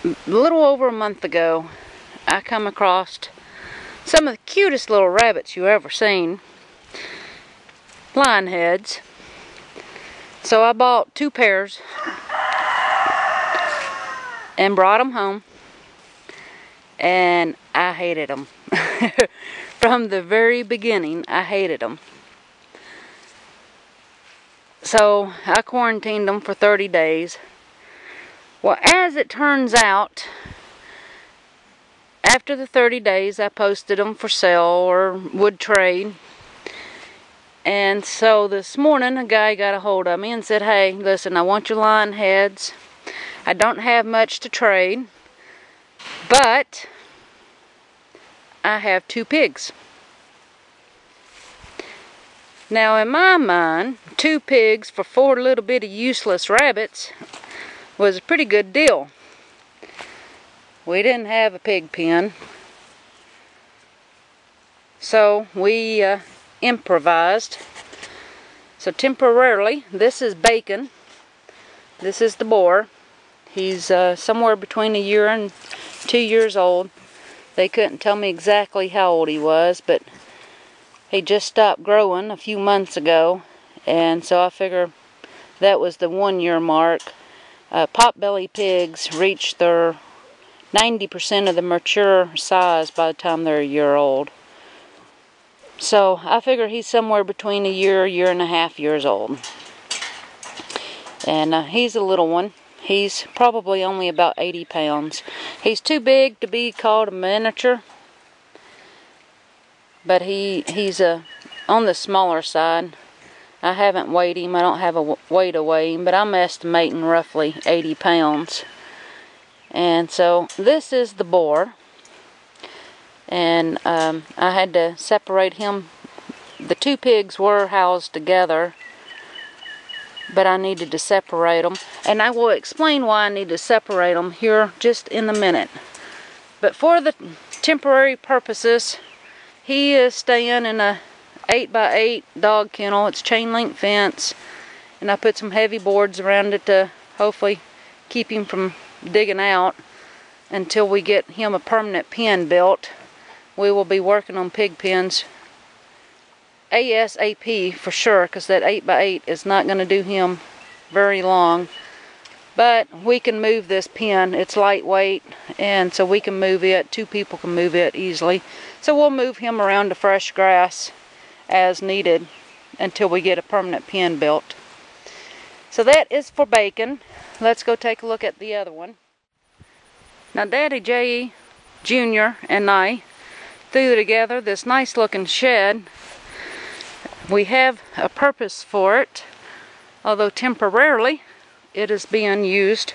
A little over a month ago, I come across some of the cutest little rabbits you ever seen. Lionheads. So I bought 2 pairs and brought them home, and I hated them. From the very beginning, I hated them. So I quarantined them for 30 days. Well, as it turns out, after the 30 days, I posted them for sale or would trade. And so this morning, a guy got a hold of me and said, "Hey, listen, I want your lionheads. I don't have much to trade, but I have 2 pigs." Now, in my mind, 2 pigs for 4 little bitty useless rabbits was a pretty good deal. We didn't have a pig pen, so we improvised. So temporarily, this is Bacon. This is the boar. He's somewhere between 1 year and 2 years old. They couldn't tell me exactly how old he was, but he just stopped growing a few months ago, and so I figure that was the 1 year mark. Potbelly pigs reach their 90% of the mature size by the time they're 1 year old. So I figure he's somewhere between 1 year and a half years old. And he's a little one. He's probably only about 80 pounds. He's too big to be called a miniature, but he's on the smaller side. I haven't weighed him. I don't have a weight to weigh him, but I'm estimating roughly 80 pounds. And so this is the boar. And I had to separate him. The 2 pigs were housed together, but I needed to separate them. And I will explain why I need to separate them here just in a minute. But for the temporary purposes, he is staying in a 8x8 dog kennel. It's chain link fence, and I put some heavy boards around it to hopefully keep him from digging out until we get him a permanent pen built. We will be working on pig pens ASAP for sure, because that 8x8 is not going to do him very long. But we can move this pen. It's lightweight, and so we can move it. 2 people can move it easily. So we'll move him around to fresh grass as needed until we get a permanent pen built. So that is for Bacon. Let's go take a look at the other one. Now, Daddy J. Jr. and I threw together this nice looking shed. We have a purpose for it, although temporarily it is being used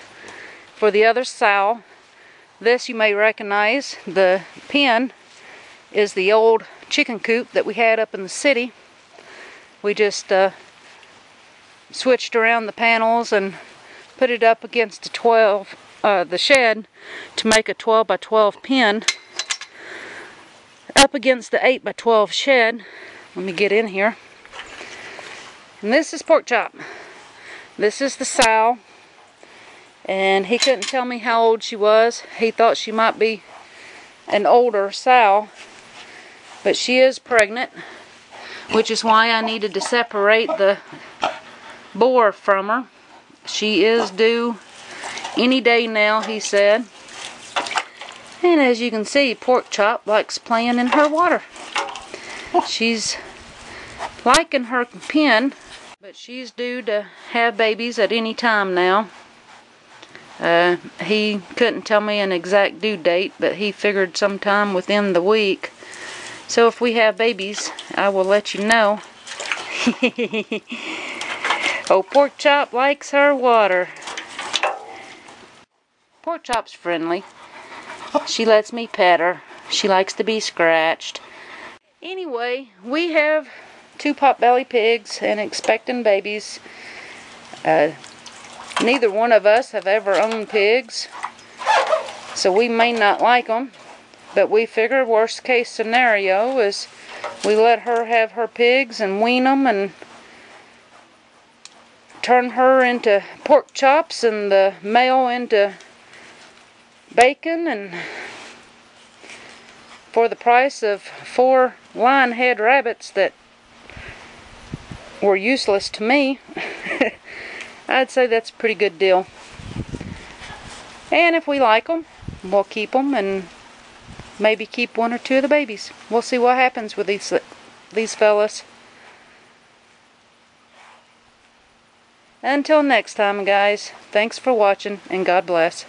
for the other sow. This you may recognize. The pen is the old chicken coop that we had up in the city. We just switched around the panels and put it up against the shed to make a 12x12 pen up against the 8x12 shed. Let me get in here. And this is Porkchop. This is the sow, and he couldn't tell me how old she was. He thought she might be an older sow, but she is pregnant, which is why I needed to separate the boar from her. She is due any day now, he said. And as you can see, Porkchop likes playing in her water. She's liking her pen, but she's due to have babies at any time now. He couldn't tell me an exact due date, but he figured sometime within the week. So if we have babies, I will let you know. Oh, Porkchop likes her water. Porkchop's friendly. She lets me pet her. She likes to be scratched. Anyway, we have 2 potbelly pigs and expecting babies. Neither one of us have ever owned pigs, so we may not like them, but we figure worst case scenario is we let her have her pigs and wean them and turn her into pork chops and the male into bacon, and for the price of 4 lionhead rabbits that were useless to me, I'd say that's a pretty good deal. And if we like them, we'll keep them and maybe keep 1 or 2 of the babies. We'll see what happens with these fellas. Until next time, guys, thanks for watching, and God bless.